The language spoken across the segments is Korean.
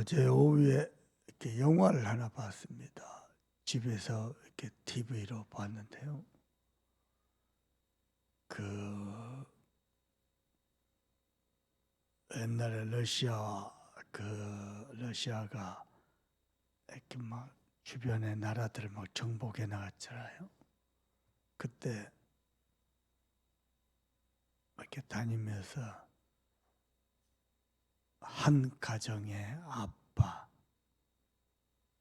어제 오후에 이렇게 영화를 하나 봤습니다. 집에서 이렇게 TV로 봤는데요. 옛날에 러시아가 이렇게 막 주변의 나라들을 막 정복해 나갔잖아요. 그때 이렇게 다니면서 한 가정의 아빠,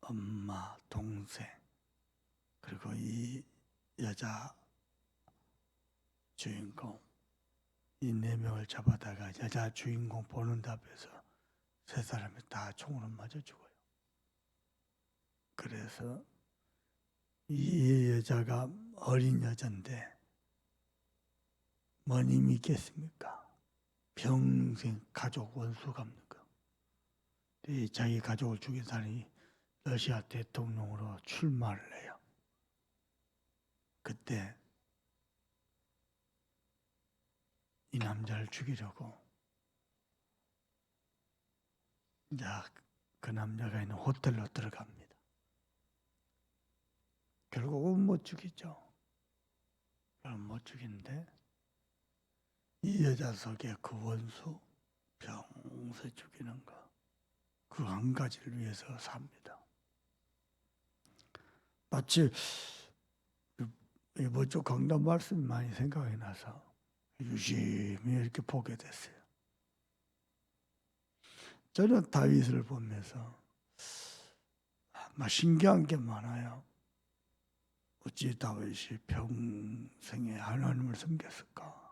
엄마, 동생, 그리고 이 여자 주인공, 이 4명을 잡아다가 여자 주인공 보는다 해서 3사람이 다 총으로 맞아 죽어요. 그래서 이 여자가 어린 여잔데 뭔 힘이 있겠습니까? 평생 가족 원수 갚는 거. 자기 가족을 죽인 사람이 러시아 대통령으로 출마를 해요. 그때 이 남자를 죽이려고 이제 그 남자가 있는 호텔로 들어갑니다. 결국은 못 죽이죠. 그럼 못 죽이는데 이 여자 속에 그 원수 평생 죽이는 거, 그 한 가지를 위해서 삽니다. 마치 이번 주 강단 말씀이 많이 생각이 나서 유심히 이렇게 보게 됐어요. 저는 다윗을 보면서 신기한 게 많아요. 어찌 다윗이 평생에 하나님을 섬겼을까?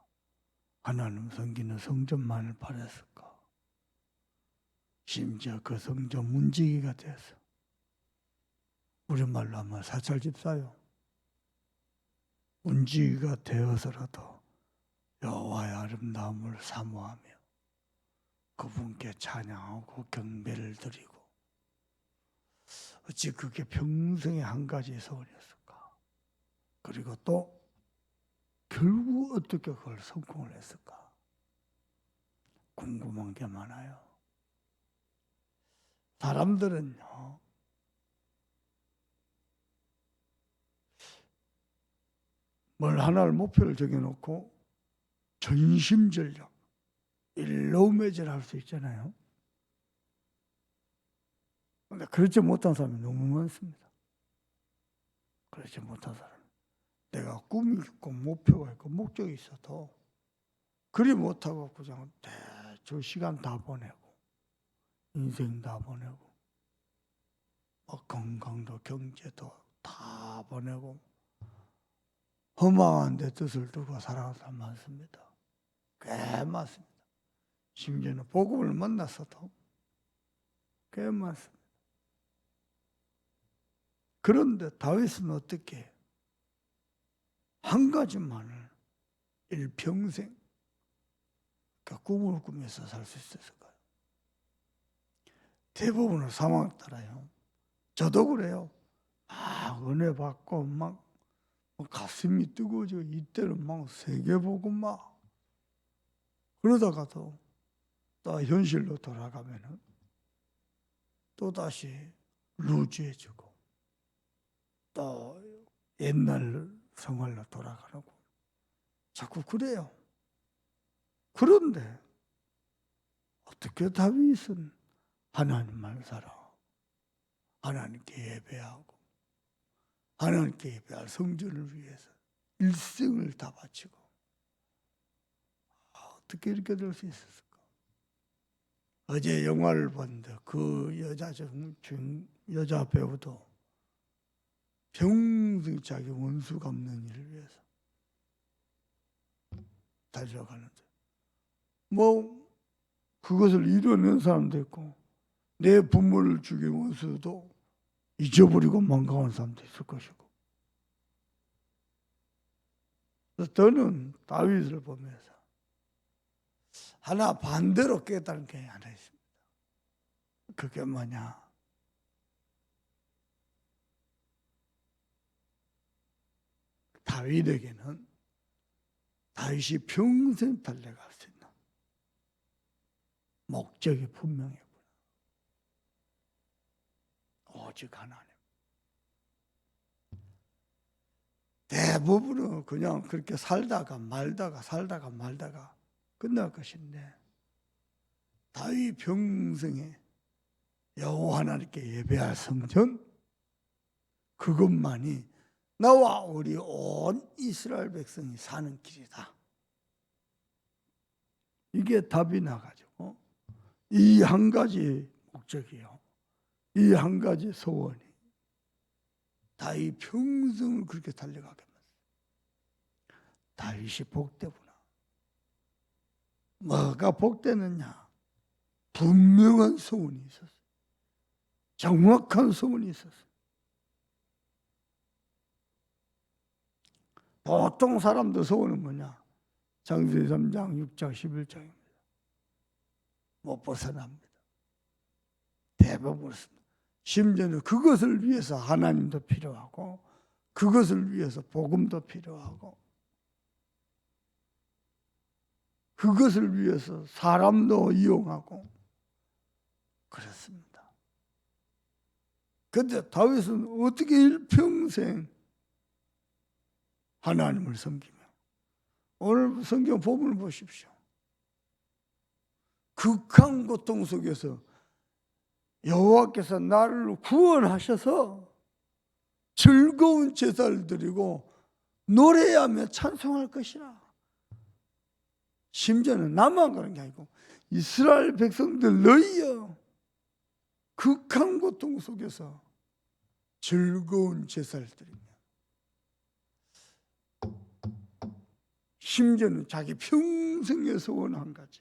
하나님 섬기는 성전만을 바랬을까? 심지어 그 성전 문지기가 되어서 우리말로 하면 사찰집사요. 문지기가 되어서라도 여호와의 아름다움을 사모하며 그분께 찬양하고 경배를 드리고, 어찌 그게 평생의 한 가지 소원이었을까? 그리고 또 결국 어떻게 그걸 성공을 했을까? 궁금한 게 많아요. 사람들은요, 뭘 하나를 목표를 정해놓고 전심전력, 일러매질할 수 있잖아요. 그런데 그렇지 못한 사람이 너무 많습니다. 그렇지 못한 사람. 내가 꿈이 있고 목표가 있고 목적이 있어도 그리 못하고 그냥 대충 시간 다 보내고 인생 다 보내고 건강도 경제도 다 보내고 허망한 데 뜻을 두고 살아가는 사람 많습니다. 꽤 많습니다. 심지어는 복음을 만났어도 꽤 많습니다. 그런데 다윗은 어떻게 한 가지만을 일평생 꿈을 꾸면서 살 수 있었을까요? 대부분의 상황에 따라요. 저도 그래요. 은혜 받고 막 가슴이 뜨거워지고 이때는 막 세계 보고 막 그러다가도 또 현실로 돌아가면은 또 다시 루즈해지고 또 옛날 생활로 돌아가고 자꾸 그래요. 그런데 어떻게 다윗은 하나님만 살아, 하나님께 예배하고 하나님께 예배할 성전을 위해서 일생을 다 바치고 어떻게 이렇게 될 수 있었을까? 어제 영화를 봤는데 그 여자 배우도 평생 자기 원수 갚는 일을 위해서 달려가는데 그것을 이뤄낸 사람도 있고 내 부모를 죽인 원수도 잊어버리고 망각하는 사람도 있을 것이고, 그래서 저는 다윗을 보면서 하나 반대로 깨달은 게 하나 있습니다. 그게 뭐냐? 다윗에게는 다윗이 평생 달려갈 수 있는 목적이 분명했구나. 오직 하나님. 대부분은 그냥 그렇게 살다가 말다가 끝날 것인데, 다윗 평생에 여호와 하나님께 예배할 성전, 그것만이 나와 우리 온 이스라엘 백성이 사는 길이다. 이게 답이 나가지고 이 한 가지 목적이요, 이 한 가지 소원이 다윗 평생을 그렇게 달려가게 만들었어요. 다윗이 복되구나. 뭐가 복되느냐? 분명한 소원이 있었어요. 정확한 소원이 있었어요. 보통 사람들 소원은 뭐냐? 창세기 3장, 6장, 11장입니다. 못 벗어납니다. 대부분 그렇습니다. 심지어는 그것을 위해서 하나님도 필요하고, 그것을 위해서 복음도 필요하고, 그것을 위해서 사람도 이용하고 그렇습니다. 그런데 다윗은 어떻게 일평생 하나님을 섬기며, 오늘 성경 본문을 보십시오. 극한 고통 속에서 여호와께서 나를 구원하셔서 즐거운 제사를 드리고 노래하며 찬송할 것이라. 심지어는 나만 그런 게 아니고 이스라엘 백성들 너희여, 극한 고통 속에서 즐거운 제사를 드리며, 심지어는 자기 평생의 소원 한 가지,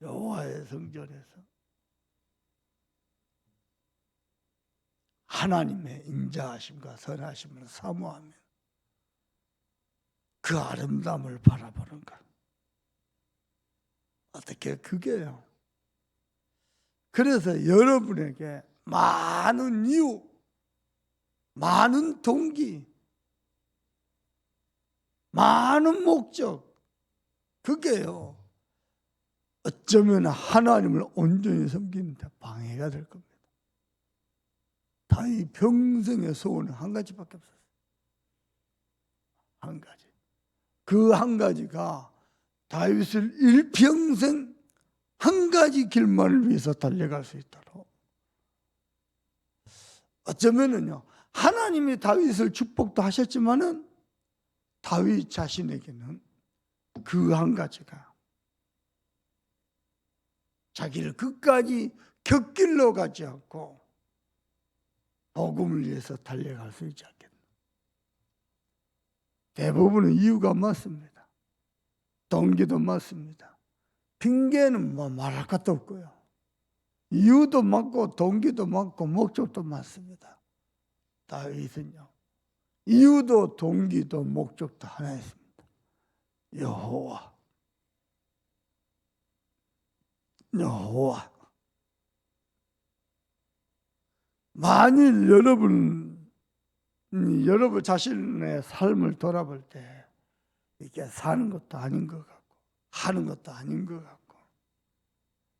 여호와의 성전에서 하나님의 인자하심과 선하심을 사모하며 그 아름다움을 바라보는 것. 어떻게 그게요? 그래서 여러분에게 많은 이유, 많은 동기, 많은 목적, 그게요, 어쩌면 하나님을 온전히 섬기는 데 방해가 될 겁니다. 다윗 평생의 소원은 한 가지밖에 없었어요. 한 가지. 그 한 가지가 다윗을 일평생 한 가지 길만을 위해서 달려갈 수 있도록, 어쩌면은요, 하나님이 다윗을 축복도 하셨지만은 다윗 자신에게는 그 한 가지가 자기를 끝까지 곁길로 가지 않고 복음을 위해서 달려갈 수 있지 않겠나. 대부분은 이유가 맞습니다. 동기도 맞습니다. 핑계는 뭐 말할 것도 없고요. 이유도 맞고 동기도 맞고 목적도 맞습니다. 다윗은요, 이유도 동기도 목적도 하나였습니다. 여호와. 만일 여러분 자신의 삶을 돌아볼 때 이게 사는 것도 아닌 것 같고, 하는 것도 아닌 것 같고,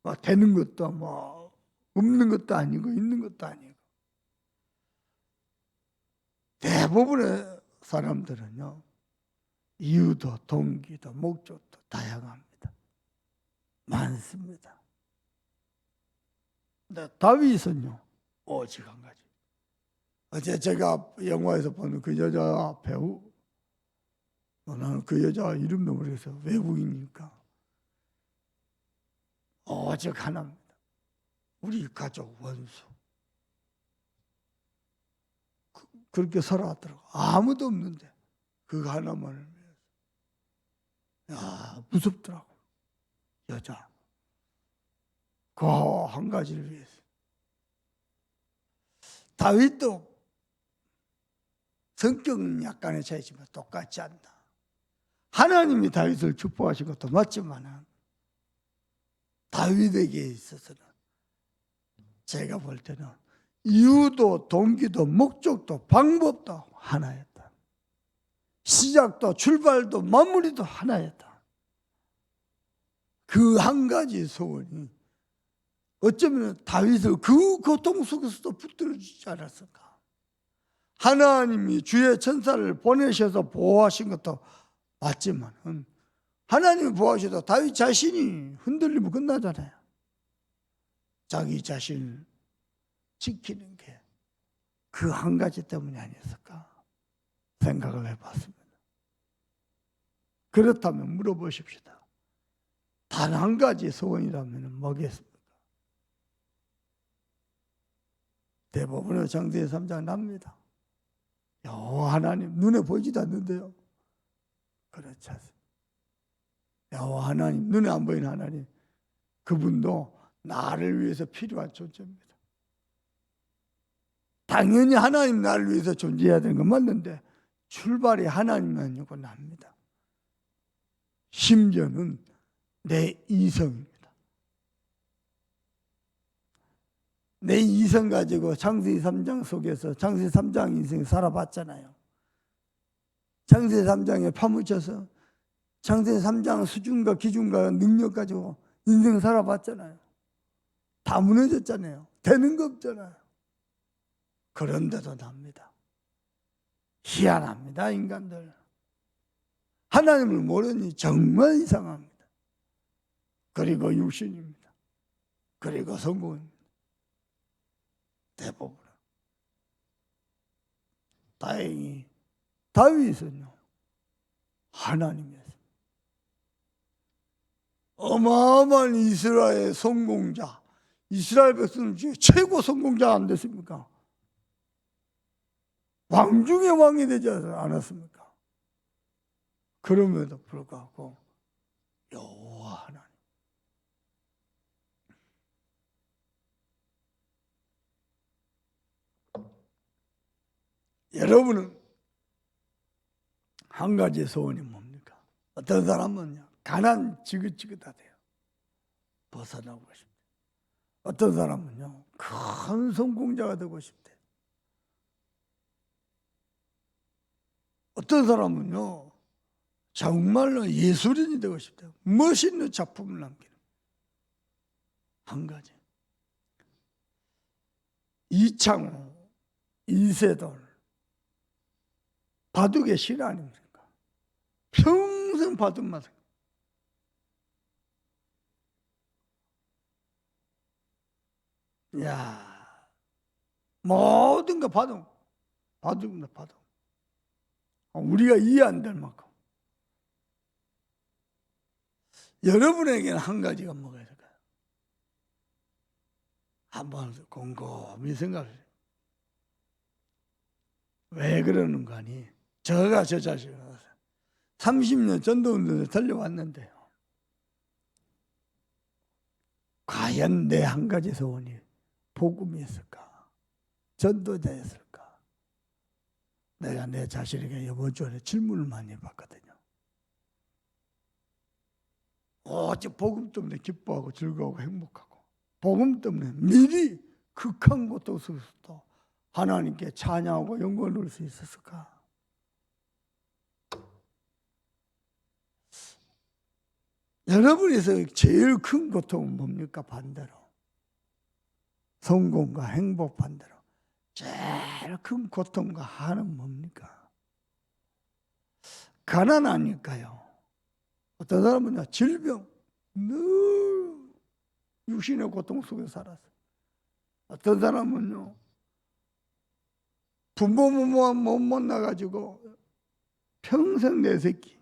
뭐 되는 것도 뭐 없는 것도 아니고 있는 것도 아니고, 대부분의 사람들은요, 이유도 동기도 목적도 다양합니다. 많습니다. 근데 다윗은요, 오직 한 가지. 어제 제가 영화에서 보는 그 여자 배우, 나는 그 여자 이름도 모르겠어. 외국이니까. 오직 하나입니다. 우리 가족 원수. 그렇게 살아왔더라고. 아무도 없는데 그거 하나만을 위해서. 야, 무섭더라고. 여자. 그 한 가지를 위해서. 다윗도 성격은 약간의 차이지만 똑같지 않다. 하나님이 다윗을 축복하신 것도 맞지만 다윗에게 있어서는 제가 볼 때는 이유도 동기도 목적도 방법도 하나였다. 시작도 출발도 마무리도 하나였다. 그 한 가지 소원이 어쩌면 다윗을 그 고통 속에서도 붙들어 주지 않았을까? 하나님이 주의 천사를 보내셔서 보호하신 것도 맞지만 하나님이 보호하셔도 다윗 자신이 흔들리면 끝나잖아요. 자기 자신을 지키는 게 그 한 가지 때문이 아니었을까 생각을 해봤습니다. 그렇다면 물어보십시다. 단 한 가지 소원이라면 뭐겠습니까? 대부분의 창세기 3장 납니다. 여호와 하나님 눈에 보이지도 않는데요. 그렇지 않습니다. 여호와 하나님 눈에 안 보이는 하나님 그분도 나를 위해서 필요한 존재입니다. 당연히 하나님 나를 위해서 존재해야 되는 건 맞는데 출발이 하나님이 아니고 납니다. 심지어는 내 이성입니다. 내 이성 가지고 창세기 3장 속에서 창세기 3장 인생 살아봤잖아요. 창세기 3장에 파묻혀서 창세기 3장 수준과 기준과 능력 가지고 인생 살아봤잖아요. 다 무너졌잖아요. 되는 거 없잖아요. 그런데도 납니다. 희한합니다, 인간들. 하나님을 모르니 정말 이상합니다. 그리고 육신입니다. 그리고 성공입니다. 대부분. 다행히 다윗은요 하나님이었습니다. 어마어마한 이스라엘 성공자, 이스라엘 백성 중에 최고 성공자 안 됐습니까? 왕 중에 왕이 되지 않았습니까? 그럼에도 불구하고 여호와 하나님, 여러분은 한 가지 소원이 뭡니까? 어떤 사람은요 가난 지긋지긋하대요. 벗어나고 싶대. 어떤 사람은요 큰 성공자가 되고 싶대. 어떤 사람은요 정말로 예술인이 되고 싶대요. 멋있는 작품을 남기는. 한 가지. 이창호, 이세돌, 바둑의 신 아닙니까? 평생 바둑만. 야, 모든 거 바둑. 우리가 이해 안 될 만큼. 여러분에게는 한 가지가 뭐가 있을까요? 한번 곰곰이 생각해요. 왜 그러는 거 아니? 제가 저 자신을 30년 전도운동에 달려왔는데요. 과연 내 한 가지 소원이 복음이었을까? 전도자였을까? 내가 내 자신에게 이번 주에 질문을 많이 해봤거든요. 어째 복음 때문에 기뻐하고 즐거워하고 행복하고 복음 때문에 미리 극한 고통 속에서도 하나님께 찬양하고 영광을 누릴 수 있었을까? 여러분에서 제일 큰 고통은 뭡니까? 반대로 성공과 행복 반대로 제일 큰 고통과 한은 뭡니까? 가난하니까요. 어떤 사람은요 질병, 늘 육신의 고통 속에 살았어요. 어떤 사람은요 부모 못 만나가지고 평생 내 새끼.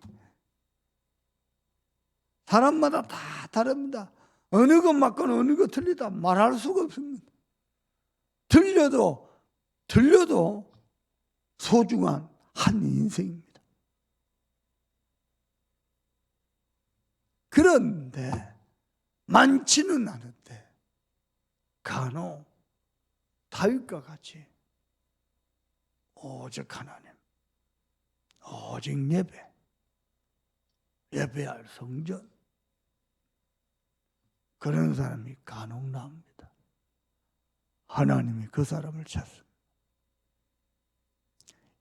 사람마다 다 다릅니다. 어느 것 맞거나 어느 것 틀리다 말할 수가 없습니다. 틀려도 소중한 한 인생입니다. 그런데 많지는 않은데 간혹 다윗과 같이 오직 하나님, 오직 예배할 성전, 그런 사람이 간혹 나옵니다. 하나님이 그 사람을 찾습니다.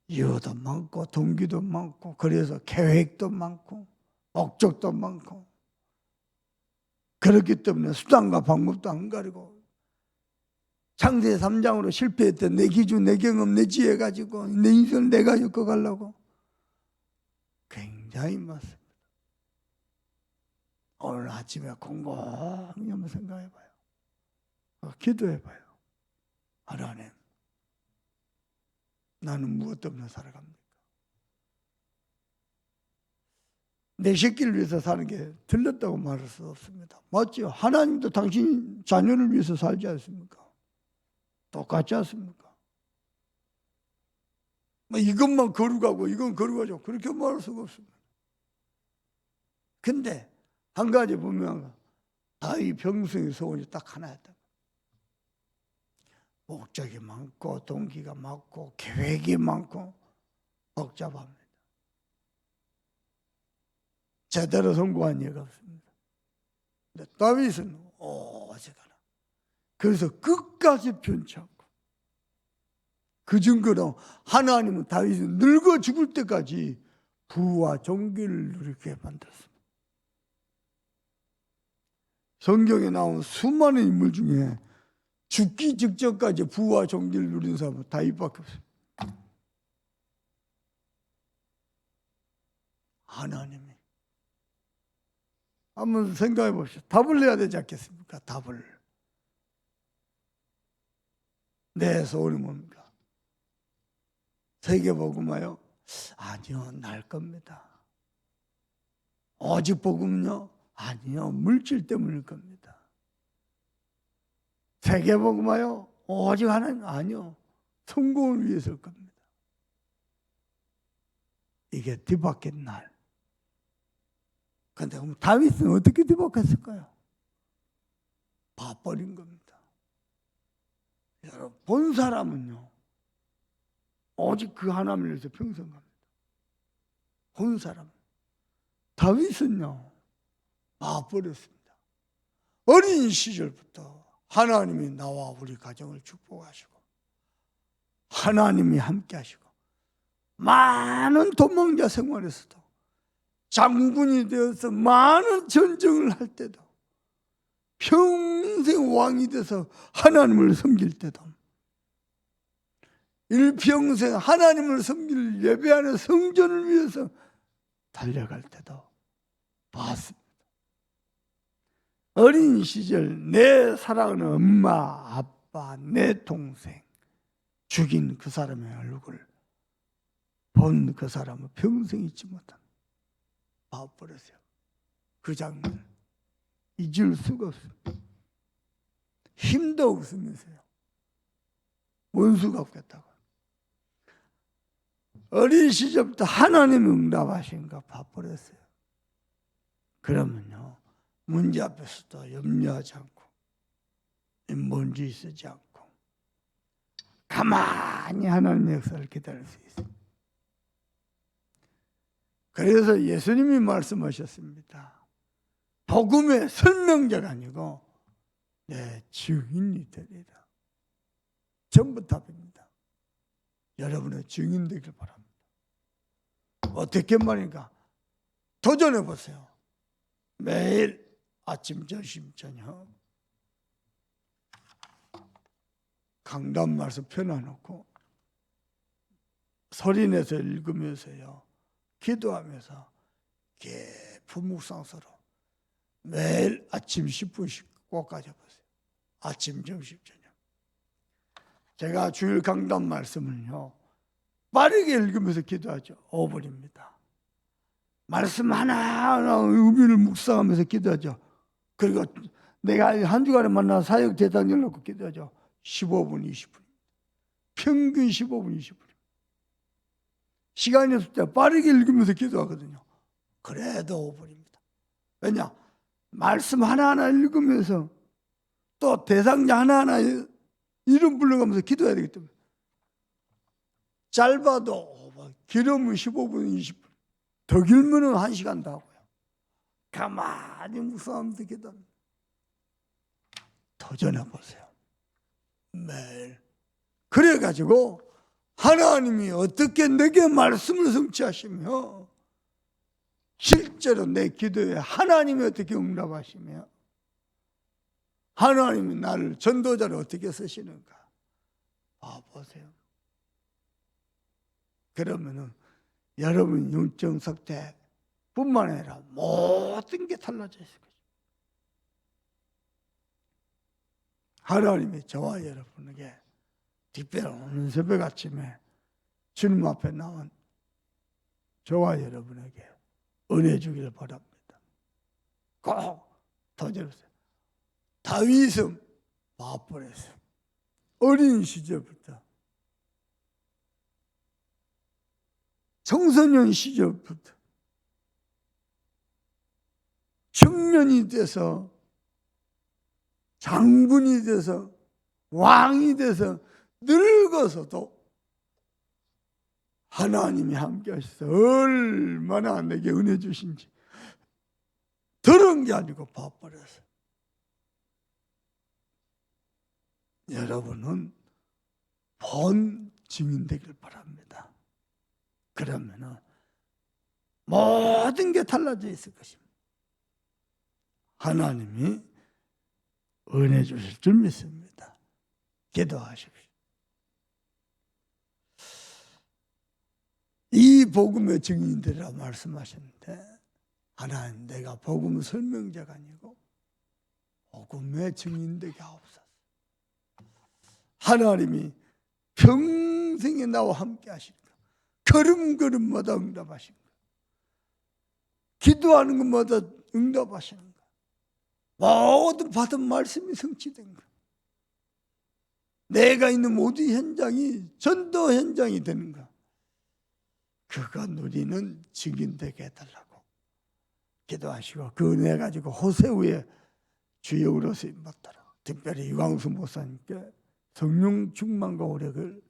이유도 많고 동기도 많고 그래서 계획도 많고 목적도 많고 그렇기 때문에 수단과 방법도 안 가리고 창세 3장으로 실패했던 내 기준, 내 경험, 내 지혜 가지고 내 인생을 내가 엮어가려고 굉장히 많습니다. 오늘 아침에 곰곰이 한번 생각해봐요. 기도해봐요. 하나님, 나는 무엇 때문에 살아갑니까? 내 새끼를 위해서 사는 게 틀렸다고 말할 수 없습니다. 맞죠? 하나님도 당신 자녀를 위해서 살지 않습니까? 똑같지 않습니까? 이것만 거룩하고 이건 거룩하죠. 그렇게 말할 수가 없습니다. 근데 한 가지 보면 다윗 평생의 소원이 딱 하나였다. 목적이 많고 동기가 많고 계획이 많고 복잡합니다. 제대로 성공한 예가 없습니다. 근데 다윗은 오직하나. 그래서 끝까지 변치 않고, 그 증거로 하나님은 다윗을 늙어 죽을 때까지 부와 존귀를 누리게 만들었습니다. 성경에 나온 수많은 인물 중에 죽기 직전까지 부와 존귀를 누린 사람은 다윗밖에 없습니다. 하나님이. 한번 생각해 보십시오. 답을 내야 되지 않겠습니까? 답을. 내 소원이 뭡니까? 세계복음화요? 아니요, 날 겁니다. 오직 복음은요? 아니요, 물질 때문일 겁니다. 세계복음화요? 오직 하나님? 아니요, 성공을 위해서일 겁니다. 이게 뒤바뀐 날. 그런데 다윗은 어떻게 뒤바뀌었을까요? 봐버린 겁니다. 여러분, 본 사람은요, 오직 그 하나님을 위해서 평생 갑니다. 본 사람. 다윗은요, 봐버렸습니다. 어린 시절부터 하나님이 나와 우리 가정을 축복하시고, 하나님이 함께 하시고, 많은 도망자 생활에서도, 장군이 되어서 많은 전쟁을 할 때도, 평생 왕이 돼서 하나님을 섬길 때도, 일평생 하나님을 섬길 예배하는 성전을 위해서 달려갈 때도 봤습니다. 어린 시절 내 사랑하는 엄마, 아빠, 내 동생 죽인 그 사람의 얼굴 본 그 사람은 평생 잊지 못합니다. 봐버렸어요. 그 장면을 잊을 수가 없습니다. 힘도 없으면서요, 원수가 없겠다고. 어린 시절부터 하나님이 응답하신 거 봐버렸어요. 그러면요, 문제 앞에서도 염려하지 않고 먼지 쓰지 않고 가만히 하나님의 역사를 기다릴 수 있습니다. 그래서 예수님이 말씀하셨습니다. 복음의 설명자가 아니고 내 증인이 되리라. 전부 답입니다. 여러분의 증인 되길 바랍니다. 어떻게 말인가? 도전해 보세요. 매일 아침, 점심, 저녁 강단 말씀 펴놔놓고 소리내서 읽으면서요, 기도하면서 깊은 묵상서로 매일 아침 10분씩 꼭 가져보세요. 아침, 점심, 저녁. 제가 주일 강단 말씀을요, 빠르게 읽으면서 기도하죠. 5분입니다. 말씀 하나하나 의미를 묵상하면서 기도하죠. 그리고 내가 한 주간에 만난 사역 대상 열놓고 기도하죠. 15분, 20분. 평균 15분, 20분. 시간이 없을 때 빠르게 읽으면서 기도하거든요. 그래도 5분입니다. 왜냐? 말씀 하나하나 읽으면서 또 대상자 하나하나 이름 불러가면서 기도해야 되기 때문에. 짧아도 5분, 길으면 15분, 20분. 더 길면 1시간도 하고요. 가만히 묵상하면서 기도합니다. 도전해보세요. 매일. 그래가지고 하나님이 어떻게 내게 말씀을 성취하시며 실제로 내 기도에 하나님이 어떻게 응답하시며 하나님이 나를 전도자를 어떻게 쓰시는가 봐보세요. 그러면은 여러분 영적 상태뿐만 아니라 모든 게 달라져 있을 거죠. 하나님이 저와 여러분에게 특별히 오늘 새벽 아침에 주님 앞에 나온 저와 여러분에게 은혜 주기를 바랍니다. 꼭 도전하세요. 다윗은 바보랬어요. 어린 시절부터 청소년 시절부터 청년이 돼서 장군이 돼서 왕이 돼서 늙어서도 하나님이 함께 하셔서 얼마나 내게 은혜 주신지 들은 게 아니고 봐버렸어요. 여러분은 본 증인 되길 바랍니다. 그러면은 모든 게 달라져 있을 것입니다. 하나님이 은혜 주실 줄 믿습니다. 기도하십시오. 이 복음의 증인들이라 말씀하셨는데 하나님, 내가 복음 설명자가 아니고 복음의 증인 되게 하옵소서. 하나님이 평생에 나와 함께 하시는 거, 걸음걸음마다 응답하시는 거, 기도하는 것마다 응답하시는 거, 모든 받은 말씀이 성취된 거, 내가 있는 모든 현장이 전도 현장이 되는 거, 그거 누리는 증인 되게 해달라고 기도하시고 그 은혜 가지고 호세우의 주역으로 쓰임받도록 특별히 유광수 목사님께 성령 충만과 오력을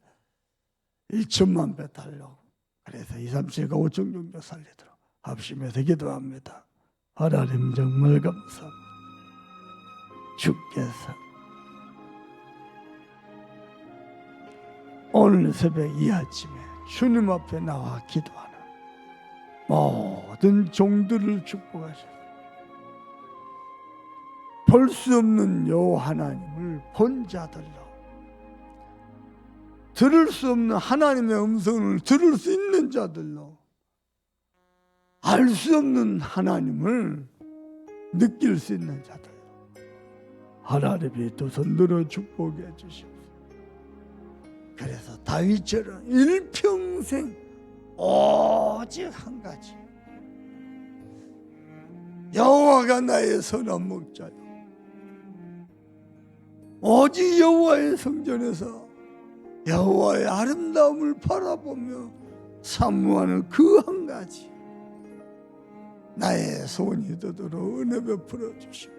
1천만 배 달라고 그래서 2, 3, 7가 5천 정도 살리도록 합심해서 기도합니다. 하나님 정말 감사합니다. 주께서 오늘 새벽 이 아침에 주님 앞에 나와 기도하는 모든 종들을 축복하셔서 볼 수 없는 여호와 하나님을 본 자들로, 들을 수 없는 하나님의 음성을 들을 수 있는 자들로, 알 수 없는 하나님을 느낄 수 있는 자들로 하나님이 두 손 들어 축복해 주십시오. 그래서 다윗처럼 일평생 오직 한 가지, 여호와가 나의 선한 목자요, 오직 여호와의 성전에서 여호와의 아름다움을 바라보며 사모하는 그 한 가지, 나의 소원이 되도록 은혜 베풀어 주십시오.